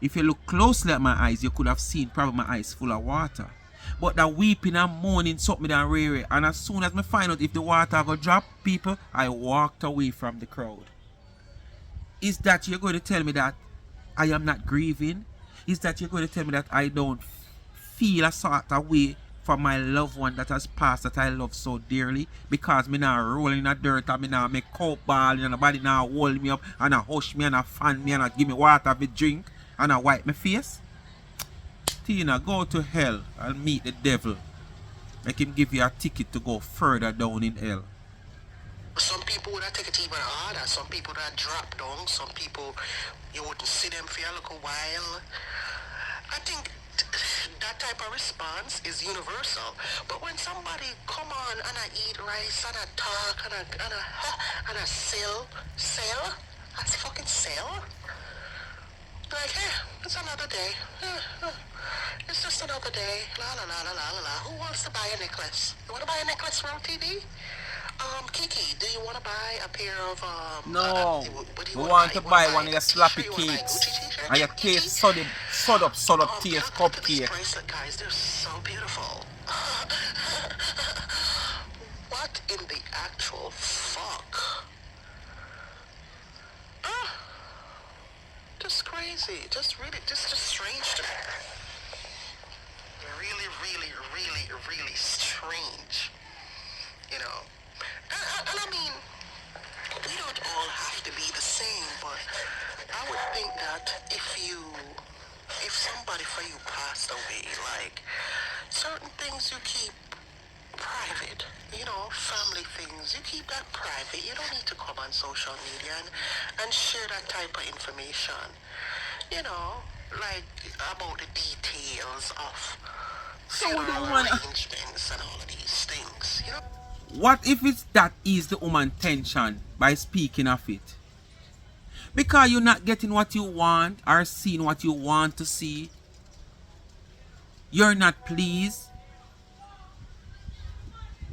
If you look closely at my eyes, you could have seen probably my eyes full of water. But that weeping and moaning something that rare, and as soon as I find out if the water go drop, people, I walked away from the crowd. Is that you're going to tell me that I am not grieving? Is that you're going to tell me that I don't feel a sort of way for my loved one that has passed that I love so dearly? Because me now rolling in the dirt and me now make cold ball and nobody now hold me up and a hush me and a fan me and a give me water to drink and a wipe my face? Tina, go to hell and meet the devil. Make him give you a ticket to go further down in hell. Some people would have take it even harder. Some people that drop down. Some people, you wouldn't see them for a little while. I think that type of response is universal. But when somebody come on and I eat rice and I talk and I sell, I fucking sell. Like, hey, it's another day. It's just another day. La la la la la la la. Who wants to buy a necklace? You want to buy a necklace from TV? Kiki, do you want to buy a pair of No, what do we you want to buy buy one of your a sloppy t-shirt? You wanna buy a cakes. Gucci t-shirt? And your cake sod up TS Look at these cupcake. bracelet guys. They're so beautiful. What in the actual fuck? Just crazy. Just strange to me. Really strange. You know? And I mean, we don't all have to be the same, but I would think that if somebody for you passed away, like, certain things you keep private, you know, family things, you keep that private. You don't need to come on social media and share that type of information, you know, like about the details of funeral arrangements and all of these things, you know. What if it's that is the woman's intention by speaking of it? Because you're not getting what you want or seeing what you want to see. You're not pleased.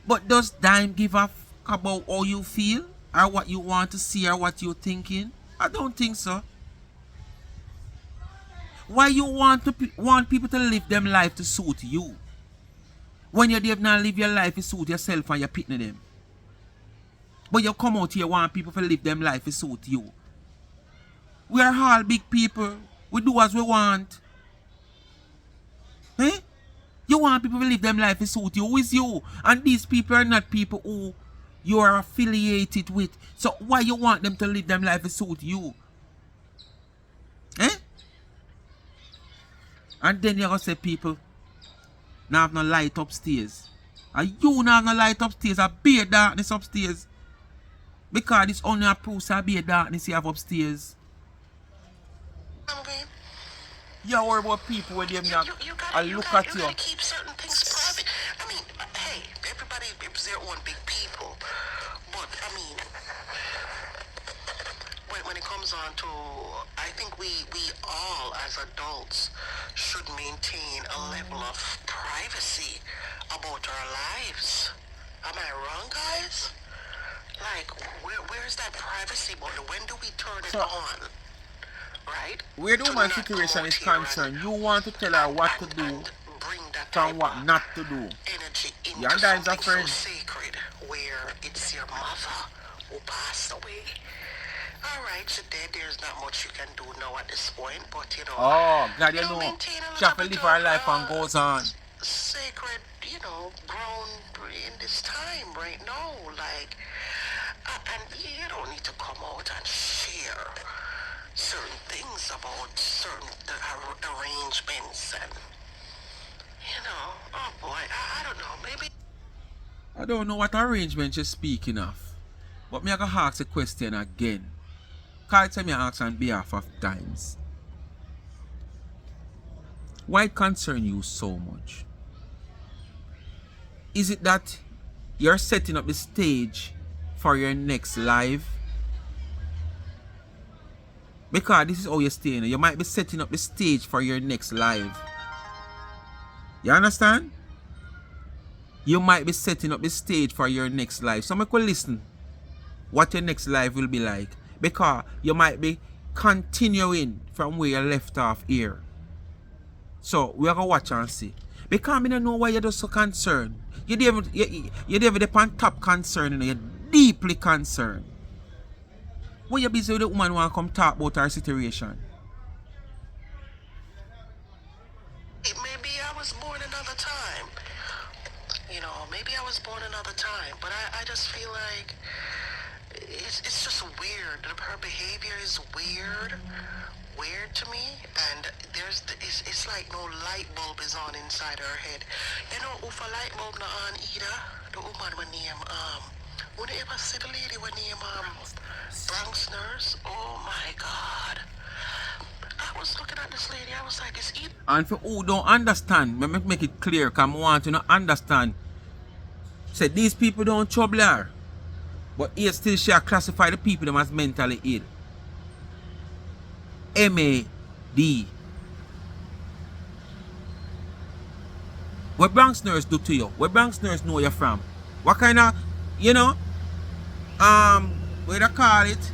But does Dime give a f about how you feel? Or what you want to see or what you're thinking? I don't think so. Why you want people to live them life to suit you? When you have not live your life to suit yourself and you're pitting them. But you come out here want people to live them life to suit you. We are all big people. We do as we want. Eh? You want people to live them life to suit you. Who is you? And these people are not people who you are affiliated with. So why you want them to live them life to suit you? Eh? And then you're going to say people now have no light upstairs. And you now have no light upstairs. A bare darkness upstairs. Because it's only a proof of bare darkness you have upstairs. You worry about people when they look at you. You gotta keep certain things private. I mean, hey, everybody is their own big people. But, I mean, when it comes on to, I think we all as adults should maintain a level of privacy about our lives. Am I wrong, guys? Like, where's that privacy button? When do we turn it on? Right? Where the woman's situation is concerned, you want to tell her what to do and what not to do. You and that is a friend. So sacred, where it's your mother who passed away. Alright, so dead. There's not much you can do now at this point, but you know. Oh, God, you You know, know. maintain a She have little to bit live her of life and goes on. sacred, you know, ground in this time right now. Like, and you don't need to come out and share certain things about certain arrangements and, you know, oh boy, I don't know, maybe. I don't know what arrangement you're speaking of. But me I go ask a question again. Call tell me I ask on behalf of times. Why it concern you so much? Is it that you're setting up the stage for your next live? Because this is how you're staying. You might be setting up the stage for your next live. You understand? You might be setting up the stage for your next life. So I could listen what your next life will be like. Because you might be continuing from where you left off here. So we're gonna watch and see. Because I don't know why you're just so concerned. You're the on top concern, you know, you're deeply concerned. When you're busy with the woman who want to come talk about her situation. Maybe I was born another time. You know, maybe I was born another time. But I just feel like it's just weird. Her behavior is weird to me. And it's like no light bulb is on inside her head. You know, if a light bulb not on either, the woman with name, would you ever see the lady with name, Bronx nurse? Oh my God. I was looking at this lady, I was like, it's either. And for who don't understand, make it clear, because I want to not understand. Say these people don't trouble her. But here still she classify the people them as mentally ill. MAD. What Bronx nurse do to you? What Bronx nurse know you from? What kind of, you know, what do you call it?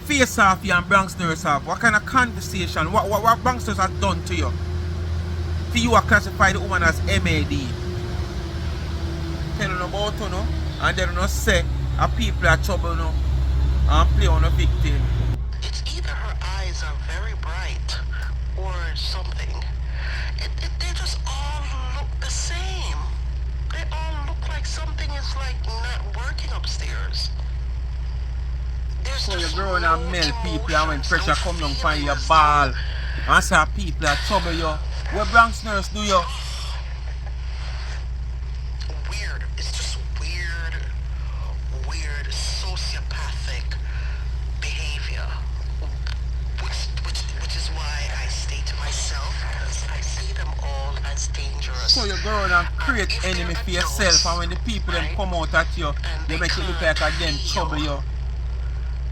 Face off you and Bronx nurse have. What kind of conversation? What Bronx nurse has done to you? For you are classify the woman as MAD. Tell them about you, no? And then you say a people are trouble, no? And play on a victim. It's either her eyes are very bright or something. They just all look the same. They all look like something is like not working upstairs. There's So you're just growing no and male people and when emotions, pressure no come down from feelings, your no- ball. And say people are trouble you. What Bronx nurse do you? Weird. It's just weird sociopathic behavior. Which is why I stay to myself, because I see them all as dangerous. So you go around and create If enemy they're for yourself, and when the people them right, come out at you, they make it look like a them trouble you.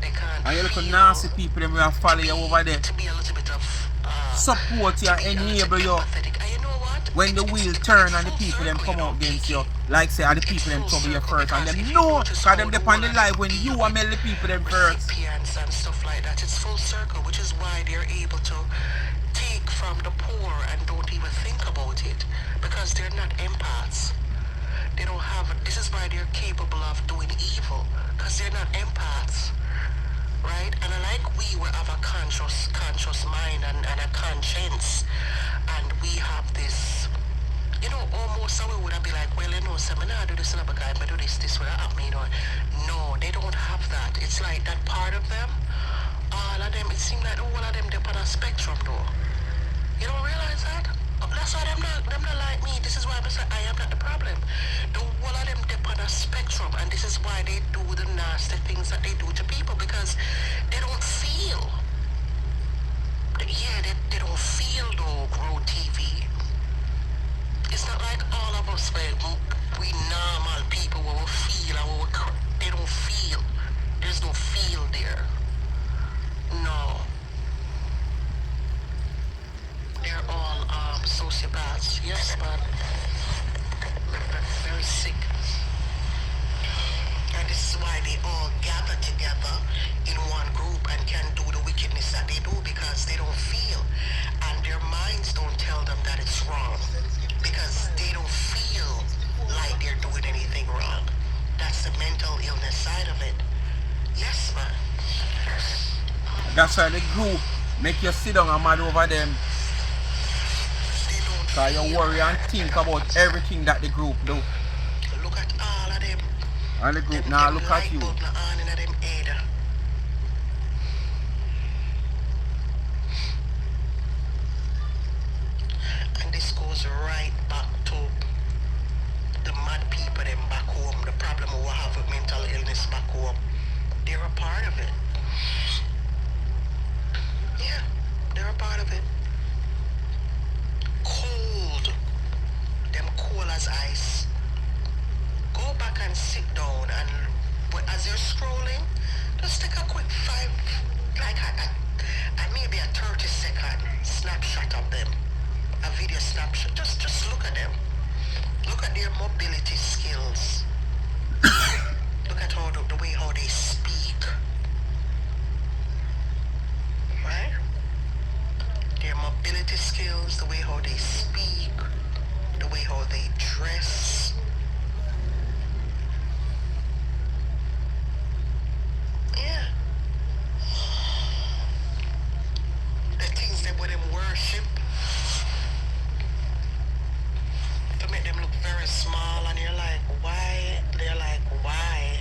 They can't And you look at feel nasty people them will follow you over there. to be a little bit of Support you and enable you. And you know what? When the wheel turn and the people them come out against you, like say the people them trouble you first, and them know, because them depend on the life when you are the people them first. Recipients and stuff like that. It's full circle, which is why they're able to take from the poor and don't even think about it, because they're not empaths. They don't have. This is why they're capable of doing evil, because they're not empaths, right? And like we will have a conscious mind and a conscience, and we have this. You know, almost some would be like, well, you know, seminar do this, because I do this will happen, you know. No, they don't have that. It's like that part of them, all of them, it seems like all of them, they're on a spectrum, though. You don't realize that? That's why them not like me. This is why I say I am not the problem. The whole of them, they're on a spectrum, and this is why they do the nasty things that they do to people, because they don't feel. Yeah, they don't feel, though, Grow TV. It's not like all of us, we normal people will feel and they don't feel. There's no feel there. No. They're all sociopaths. Yes, but very sick. And this is why they all gather together in one group and can do the wickedness that they do, because they don't feel. And their minds don't tell them that it's wrong, because they don't feel like they're doing anything wrong. That's the mental illness side of it. Yes, man. That's why the group make you sit down and mad over them. They don't Cause you feel worry and right. think about everything that the group do. Look at all of them. And the group Them, now them look at light you. bulb na on in them head. And this goes right back to the mad people them back home, the problem we have with mental illness back home. They're a part of it. Yeah, they're a part of it. Cold. Them cool as ice. Go back and sit down and as you're scrolling, just take a quick maybe a 30-second snapshot of them. A video snapshot. Just look at them. Look at their mobility skills. Look at the way how they speak. Right? Their mobility skills, the way how they speak, the way how they dress. Yeah. The things that with them worship to make them look very small, and you're like, why? They're like, why?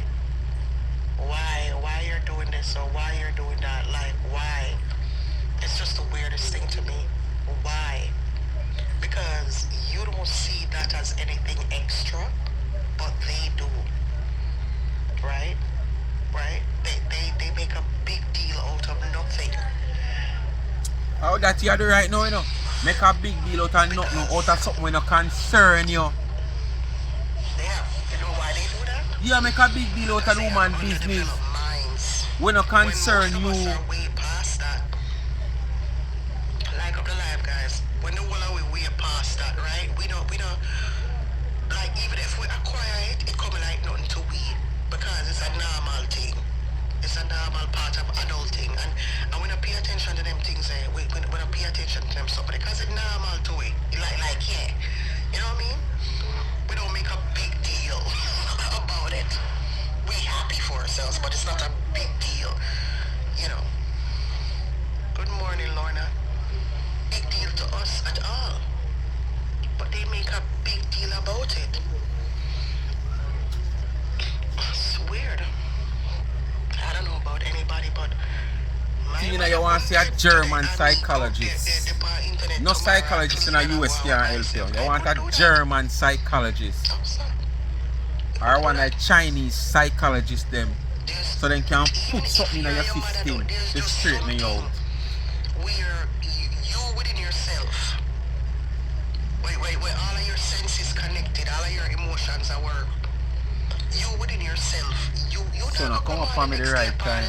Why you're doing this or why you're doing that? Like, why? It's just the weirdest thing to me. Why? Because you don't see that as anything extra, but they do. Right? Right? They make a big deal out of nothing. How that you do right now, you know? Make a big deal out of nothing, out of something when you concern you. Yeah. You know why they do that? Yeah, make a big deal out of woman business. When you concern When most of you. us are way past that. Like up the live, guys. When the whole are way past that, right? We don't like, even if we acquire it, it come like nothing to we, because it's a normal thing. It's a normal part of adulting, and we don't pay attention to them things. We don't pay attention to them stuff because it's normal to it. Like yeah, you know what I mean? We don't make a big deal about it. We happy for ourselves, but it's not a big deal, you know. Good morning, Lorna. Big deal to us at all, but they make a big deal about it. It's weird. I don't know about anybody, but You know, you want to see a German psychologist. No psychologist in the US can help you. You want a German psychologist. Or one of Chinese psychologists them. So they can put something in your system to straighten you out. Where you within yourself, where all of your senses connected, all of your emotions are work. You within yourself, you So now come up for me the right time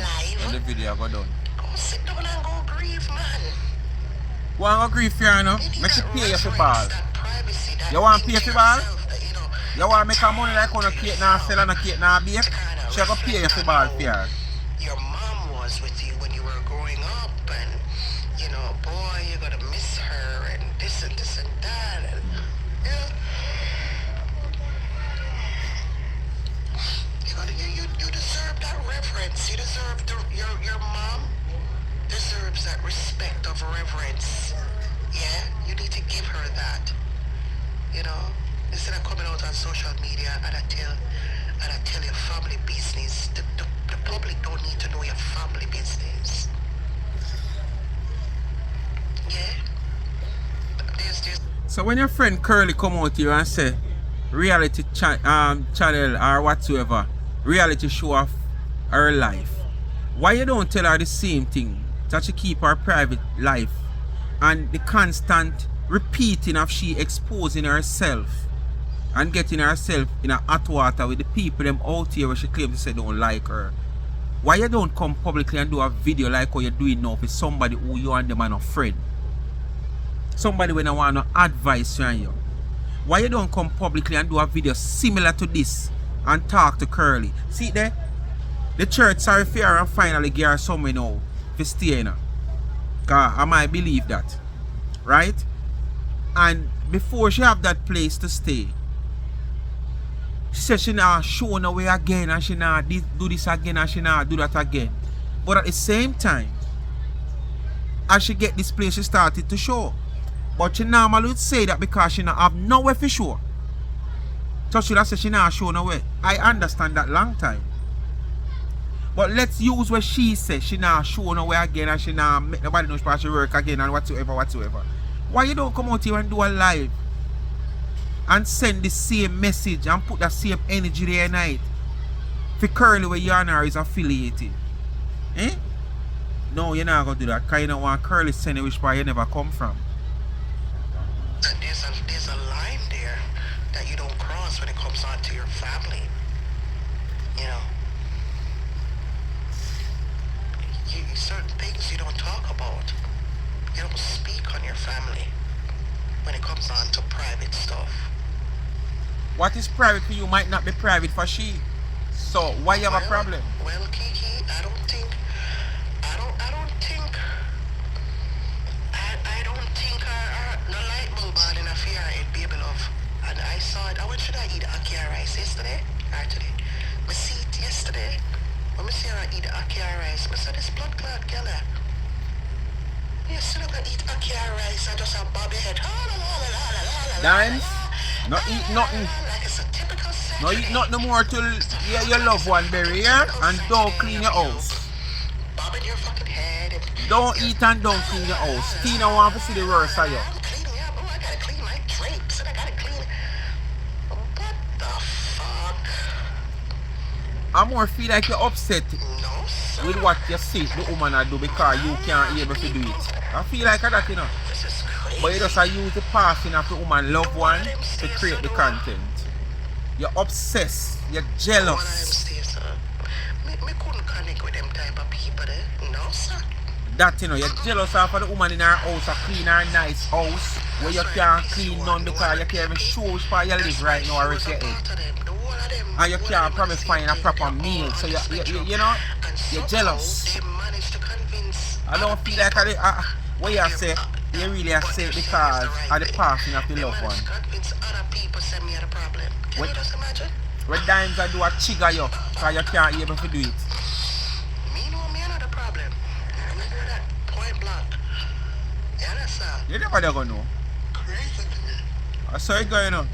when the video go done. Go sit down and go grieve, man. Go and go grieve for you, no? Make you pay you for ball. You want to pay for ball? You want to make a money like on a cake now sell and a cake now bake? She go pay you for ball for you. Your mom was with you when you were growing up, and you know, boy, you're gonna miss her, and this and that, and yeah. You deserve that reverence. You deserve your mom deserves that respect of reverence. Yeah, you need to give her that. You know, instead of coming out on social media and I tell your family business. The public don't need to know your family business. Yeah. There's So when your friend Curly come out here and say reality channel or whatsoever, reality show of her life, why you don't tell her the same thing, that she keep her private life, and the constant repeating of she exposing herself and getting herself in a hot water with the people them out here where she claims to say don't like her? Why you don't come publicly and do a video like how you're doing now with somebody who you and them are not friend? Somebody when I want no advice from you. Why you don't come publicly and do a video similar to this and talk to Curly? See there? The church sorry for her and finally give her something now to stay in. Cause I might believe that. Right? And before she have that place to stay, she said she not show no way again, and she not do this again, and she not do that again. But at the same time, as she get this place, she started to show. But she normally would say that because she not have nowhere for show. So she say she not show nowhere. I understand that long time. But let's use what she says. She not show nowhere again and she not make nobody know she work again and whatsoever. Why you don't come out here and do a live and send the same message and put that same energy there night? For Curly where you and her is affiliated. Eh? No, you're not gonna do that because you don't want Curly send which part you never come from. There's a line there that you don't cross when it comes on to your family. You know. Certain things you don't talk about. You don't speak on your family when it comes on to private stuff. What is private for you might not be private for she. So why you have a problem? Well, Kiki, I don't think no light bulb on in a fear it, baby love. And I saw it. I went should I eat ackee rice yesterday or today? I see it yesterday. When I see her eat ackee rice, I said this blood clot girl. You still gonna eat ackee rice and just a bob your head. Dance? Not eat nothing. Like it's a typical No eat nothing more till your loved one bury here and don't clean your house. Bobbing your fucking head. Don't eat and don't clean your house. Tina want to see the worst of you. I'm cleaning up. Oh, I gotta clean my drapes and I gotta clean. What the fuck? I more feel like you're upset No, sir. with what you see the woman I do because you can't able to do it. I feel like that, you know. This is crazy. But you just use the passing of the woman loved one to create the content. You're obsessed. You're jealous. Me couldn't connect with them type of people there. No, sir. That, you know, you're jealous of the woman in her house, a clean her nice house where you can't clean none because you can't even show which part you live right now or rest your head. And you can't probably find a proper meal. So you know, you're jealous. I don't feel like what you say, you really are saying because of the passing of the loved one. When times I do a chigga you because you can't able to do it. Me know me another problem. Me know that point blank. You understand? You never gonna know. Crazy to me. I saw it going on.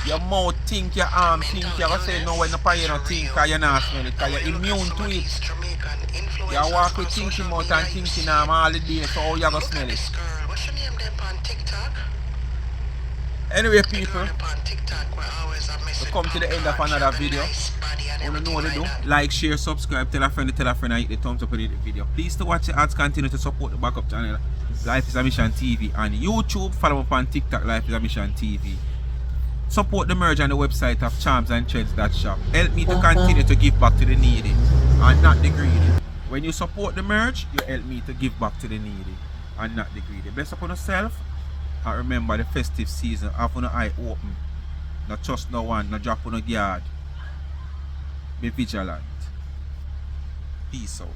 Your mouth think, your arm think, you're gonna say no when you don't think because you're not smell it, because you're immune to it. You walk with thinking mouth and thinking all the day, so how you gonna smell it? What's your name there on TikTok? Anyway people, we come to the end of another video. You know what to do. Like, share, subscribe, tell a friend and hit the thumbs up on the video. Please to watch the ads, continue to support the backup channel Life is a Mission TV and YouTube. Follow up on TikTok Life is a Mission TV. Support the merge on the website of charmsandtrends.shop. Help me to continue to give back to the needy and not the greedy. When you support the merge, you help me to give back to the needy and not the greedy. Bless upon yourself and remember the festive season. Have an eye open. Not trust no one, not drop on a guard. Be vigilant. Peace out.